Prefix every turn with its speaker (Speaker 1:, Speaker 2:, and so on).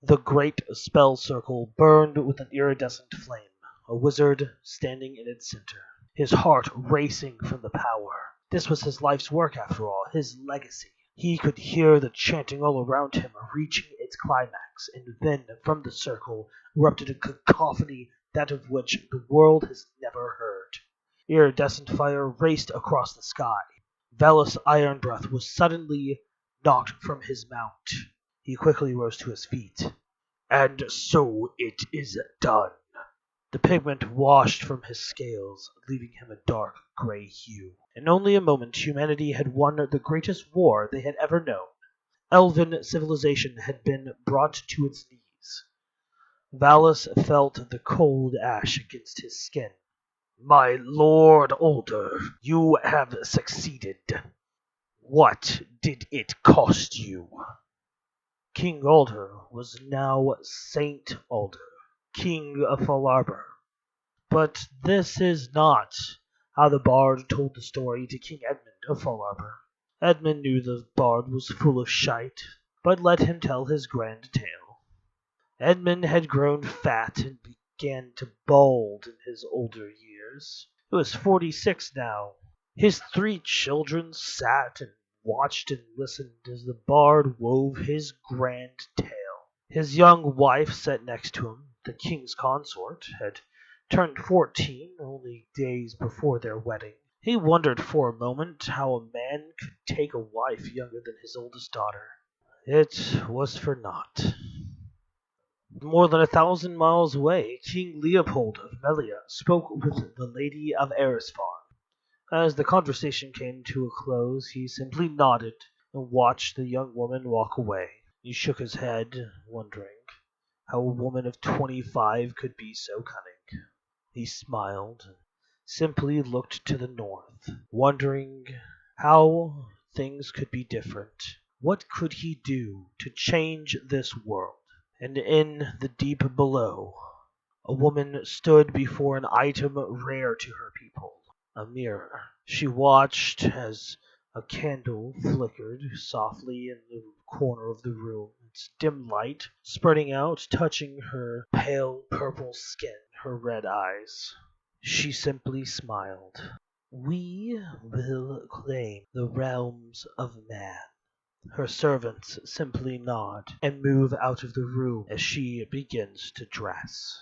Speaker 1: The great spell circle burned with an iridescent flame, a wizard standing in its center, his heart racing from the power. This was his life's work after all, his legacy. He could hear the chanting all around him reaching its climax, and then from the circle erupted a cacophony that of which the world has never heard. Iridescent fire raced across the sky. Valus Ironbreath was suddenly knocked from his mount. He quickly rose to his feet. And so it is done. The pigment washed from his scales, leaving him a dark gray hue. In only a moment humanity had won the greatest war they had ever known. Elven civilization had been brought to its knees. Valus felt the cold ash against his skin. My lord Older, you have succeeded. What did it cost you? King Alder was now Saint Alder, King of Falarbor. But this is not how the bard told the story to King Edmund of Falarbor. Edmund knew the bard was full of shite, but let him tell his grand tale. Edmund had grown fat and began to bald in his older years. He was 46 now. His 3 children sat and watched and listened as the bard wove his grand tale. His young wife sat next to him, the king's consort, had turned 14 only days before their wedding. He wondered for a moment how a man could take a wife younger than his oldest daughter. It was for naught. More than 1,000 miles away, King Leopold of Melia spoke with the Lady of Erisfar. As the conversation came to a close, he simply nodded and watched the young woman walk away. He shook his head, wondering how a woman of 25 could be so cunning. He smiled and simply looked to the north, wondering how things could be different. What could he do to change this world? And in the deep below, a woman stood before an item rare to her people, a mirror. She watched as a candle flickered softly in the corner of the room, its dim light spreading out, touching her pale purple skin, her red eyes. She simply smiled. We will claim the realms of man. Her servants simply nod and move out of the room as she begins to dress.